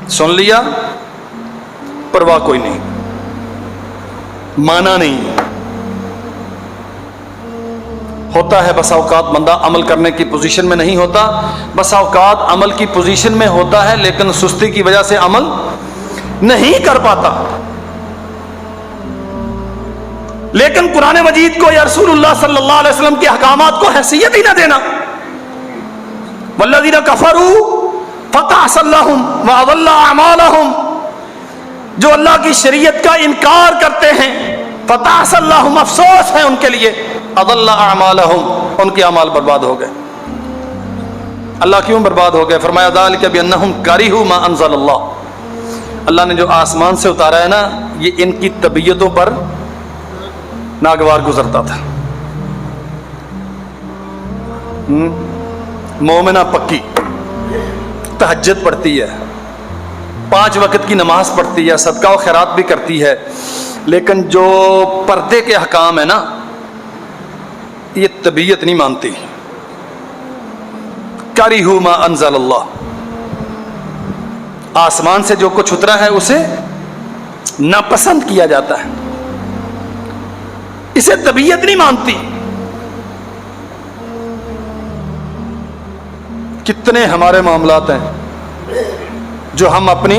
سن لیا پرواہ کوئی نہیں، مانا نہیں ہوتا ہے۔ بسا اوقات بندہ عمل کرنے کی پوزیشن میں نہیں ہوتا، بسا اوقات عمل کی پوزیشن میں ہوتا ہے لیکن سستی کی وجہ سے عمل نہیں کر پاتا۔ لیکن قرآن مجید کو یا رسول اللہ صلی اللہ علیہ وسلم کے احکامات کو حیثیت ہی نہ دینا۔ والذین کفروا فَتَعْسَلَّهُمْ وَأَضَلَّ أَعْمَالَهُمْ، جو اللہ کی شریعت کا انکار کرتے ہیں، فَتَعْسَلَّهُمْ، افسوس ہے ان کے لیے، أَضَلَّ أَعْمَالَهُمْ، ان کے اعمال برباد ہو گئے۔ اللہ کیوں برباد ہو گئے؟ فرمایا ذَلِكَ بِأَنَّهُمْ كَرِهُوا مَا أَنزَلَ اللَّهُ، اللہ نے جو آسمان سے اتارا ہے نا، یہ ان کی طبیعتوں پر ناگوار گزرتا تھا۔ مومنہ پکی تہجد پڑھتی ہے، 5 وقت کی نماز پڑھتی ہے، صدقہ و خیرات بھی کرتی ہے، لیکن جو پردے کے احکام ہے نا، یہ طبیعت نہیں مانتی۔ کَرِهُوا مَا أَنزَلَ اللَّهُ، آسمان سے جو کچھ اترا ہے اسے ناپسند کیا جاتا ہے، اسے طبیعت نہیں مانتی۔ کتنے ہمارے معاملات ہیں جو ہم اپنی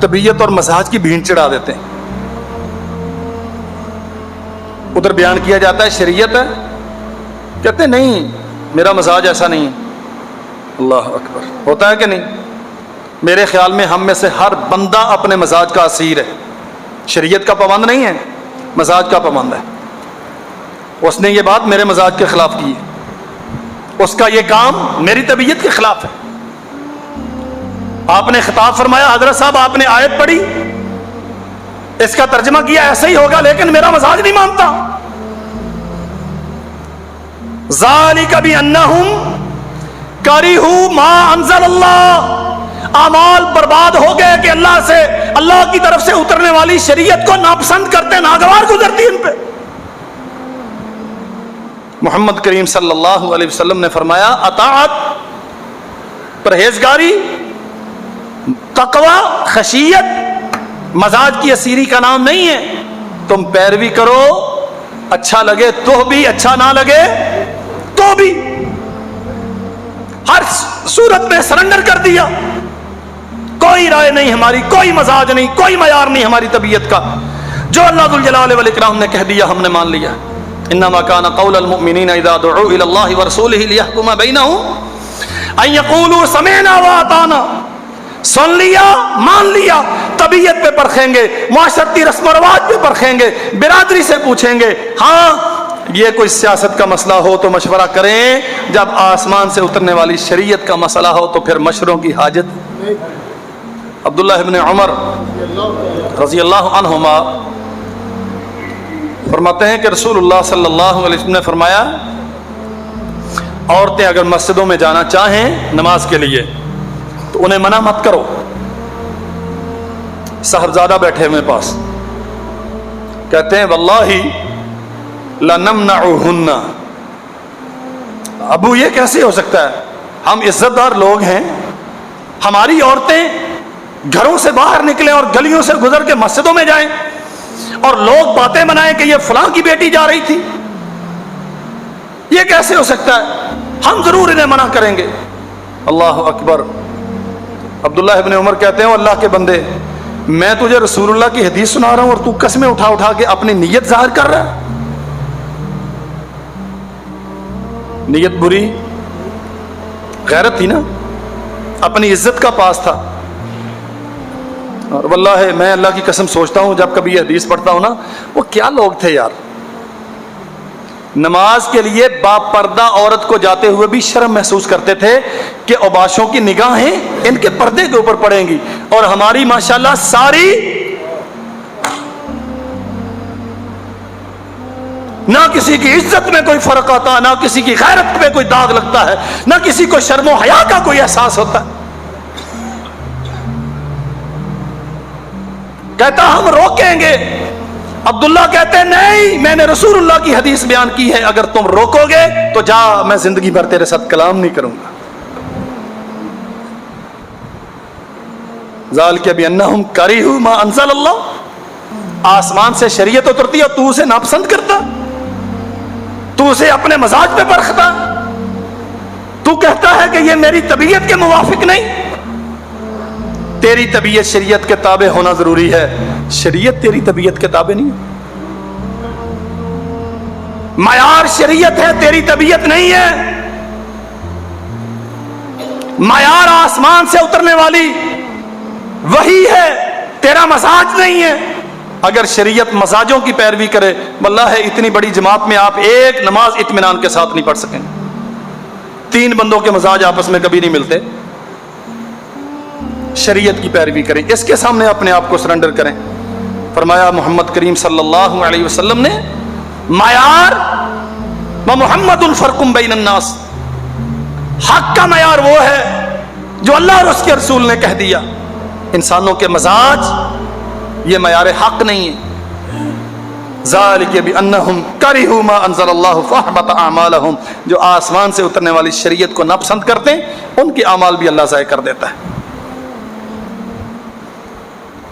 طبیعت اور مزاج کی بھینٹ چڑھا دیتے ہیں۔ ادھر بیان کیا جاتا ہے شریعت ہے، کہتے ہیں نہیں میرا مزاج ایسا نہیں ہے۔ اللہ اکبر، ہوتا ہے کہ نہیں؟ میرے خیال میں ہم میں سے ہر بندہ اپنے مزاج کا اسیر ہے، شریعت کا پابند نہیں ہے، مزاج کا پابند ہے۔ اس نے یہ بات میرے مزاج کے خلاف کی ہے، اس کا یہ کام میری طبیعت کے خلاف ہے۔ آپ نے خطاب فرمایا حضرت صاحب آپ نے آیت پڑھی، اس کا ترجمہ کیا ایسا ہی ہوگا لیکن میرا مزاج نہیں مانتا۔ ذَلِكَ بِأَنَّهُمْ كَرِهُوا مَا أَنزَلَ اللَّهُ، اعمال برباد ہو گئے کہ اللہ کی طرف سے اترنے والی شریعت کو ناپسند کرتے، ناگوار گزرتی ان پہ۔ محمد کریم صلی اللہ علیہ وسلم نے فرمایا اطاعت، پرہیزگاری، تقوی، خشیت مزاج کی اسیری کا نام نہیں ہے۔ تم پیروی کرو، اچھا لگے تو بھی، اچھا نہ لگے تو بھی، ہر صورت میں سرنڈر کر دیا، کوئی رائے نہیں ہماری، کوئی مزاج نہیں، کوئی معیار نہیں ہماری طبیعت کا، جو اللہ ذو الجلال والاکرام نے کہہ دیا ہم نے مان لیا۔ انما كان قول المؤمنين اذا دعوا الى الله ورسوله ليحكم بينهم ان يقولوا سمعنا واطعنا، سن لیا مان لیا۔ طبیعت پہ پرکھیں گے، معاشرتی رسم و رواج پہ پرکھیں گے، برادری سے پوچھیں گے، ہاں یہ کوئی سیاست کا مسئلہ ہو تو مشورہ کریں، جب آسمان سے اترنے والی شریعت کا مسئلہ ہو تو پھر مشوروں کی حاجت۔ عبداللہ ابن عمر رضی اللہ عنہما فرماتے ہیں کہ رسول اللہ صلی اللہ علیہ وسلم نے فرمایا عورتیں اگر مسجدوں میں جانا چاہیں نماز کے لیے تو انہیں منع مت کرو۔ صاحبزادہ بیٹھے ہوئے پاس کہتے ہیں واللہ لنمنعہن، ابو یہ کیسے ہو سکتا ہے، ہم عزت دار لوگ ہیں، ہماری عورتیں گھروں سے باہر نکلیں اور گلیوں سے گزر کے مسجدوں میں جائیں اور لوگ باتیں بنائیں کہ یہ فلاں کی بیٹی جا رہی تھی، یہ کیسے ہو سکتا ہے، ہم ضرور انہیں منع کریں گے۔ اللہ اکبر۔ عبداللہ ابن عمر کہتے ہیں اللہ کے بندے، میں تجھے رسول اللہ کی حدیث سنا رہا ہوں اور تو قسمیں اٹھا اٹھا کے اپنی نیت ظاہر کر رہا ہے۔ نیت بری، غیرت تھی نا، اپنی عزت کا پاس تھا۔ اور واللہ میں اللہ کی قسم سوچتا ہوں جب کبھی یہ حدیث پڑھتا ہوں نا، وہ کیا لوگ تھے یار، نماز کے لیے باپردہ عورت کو جاتے ہوئے بھی شرم محسوس کرتے تھے کہ اوباشوں کی نگاہیں ان کے پردے کے اوپر پڑیں گی، اور ہماری ماشاءاللہ ساری نہ کسی کی عزت میں کوئی فرق آتا، نہ کسی کی غیرت میں کوئی داغ لگتا ہے، نہ کسی کو شرم و حیا کا کوئی احساس ہوتا ہے۔ کہتا ہم روکیں گے، عبداللہ کہتے ہیں نہیں، میں نے رسول اللہ کی حدیث بیان کی ہے، اگر تم روکو گے تو جا، میں زندگی بھر تیرے ساتھ کلام نہیں کروں گا۔ ذالک بانہم کرہوا ما انزل اللہ، آسمان سے شریعت اترتی ہے تو اسے ناپسند کرتا، تو اسے اپنے مزاج پہ پرکھتا، تو کہتا ہے کہ یہ میری طبیعت کے موافق نہیں۔ تیری طبیعت شریعت کے تابع ہونا ضروری ہے، شریعت تیری طبیعت کے تابع نہیں ہے۔ معیار شریعت ہے، تیری طبیعت نہیں ہے۔ معیار آسمان سے اترنے والی وہی ہے، تیرا مزاج نہیں ہے۔ اگر شریعت مزاجوں کی پیروی کرے، واللہ ہے اتنی بڑی جماعت میں آپ ایک نماز اطمینان کے ساتھ نہیں پڑھ سکیں۔ 3 بندوں کے مزاج آپس میں کبھی نہیں ملتے۔ شریعت کی پیروی کریں، اس کے سامنے اپنے آپ کو سرنڈر کریں۔ فرمایا محمد کریم صلی اللہ علیہ وسلم نے معیار محمد الفرق بین الناس، حق کا معیار وہ ہے جو اللہ اور اس کے رسول نے کہہ دیا۔ انسانوں کے مزاج یہ معیار حق نہیں ہے۔ ذالک بانہم کرہوا ما انزل اللہ فاحبط اعمالہم، جو آسمان سے اترنے والی شریعت کو ناپسند کرتے ہیں ان کے اعمال بھی اللہ ضائع کر دیتا ہے۔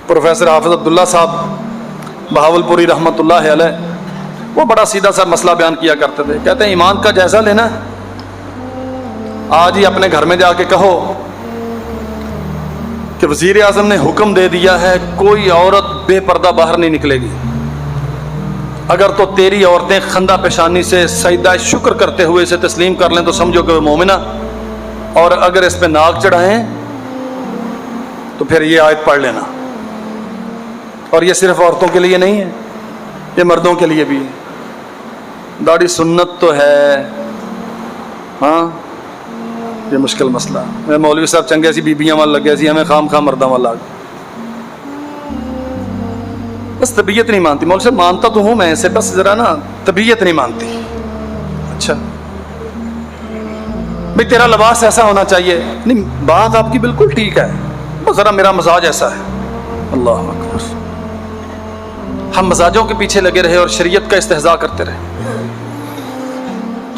پروفیسر حافظ عبداللہ صاحب بہاولپوری رحمۃ اللہ علیہ وہ بڑا سیدھا سا مسئلہ بیان کیا کرتے تھے، کہتے ہیں ایمان کا جائزہ لینا، آج ہی اپنے گھر میں جا کے کہو کہ وزیر اعظم نے حکم دے دیا ہے کوئی عورت بے پردہ باہر نہیں نکلے گی، اگر تو تیری عورتیں خندہ پیشانی سے سجدہ شکر کرتے ہوئے اسے تسلیم کر لیں تو سمجھو کہ وہ مومنہ، اور اگر اس پہ ناک چڑھائیں تو پھر یہ آیت پڑھ لینا۔ اور یہ صرف عورتوں کے لیے نہیں ہے، یہ مردوں کے لیے بھی ہے۔ داڑھی سنت تو ہے، ہاں یہ مشکل مسئلہ ہے۔ میں مولوی صاحب چنگے سی بیبیاں وال لگے سی، ہمیں خام خام مرداں والا بس طبیعت نہیں مانتی۔ مولوی صاحب مانتا تو ہوں میں اسے، بس ذرا نا طبیعت نہیں مانتی۔ اچھا بھئی تیرا لباس ایسا ہونا چاہیے، نہیں بات آپ کی بالکل ٹھیک ہے، بس ذرا میرا مزاج ایسا ہے۔ اللہ اکبر، ہم مزاجوں کے پیچھے لگے رہے اور شریعت کا استہزاء کرتے رہے۔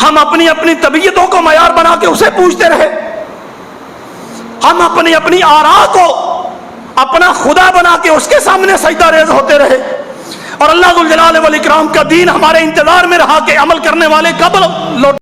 ہم اپنی اپنی طبیعتوں کو معیار بنا کے اسے پوچھتے رہے، ہم اپنی اپنی آراء کو اپنا خدا بنا کے اس کے سامنے سجدہ ریز ہوتے رہے، اور اللہ ذوالجلال والاکرام کا دین ہمارے انتظار میں رہا کہ عمل کرنے والے کب لوٹ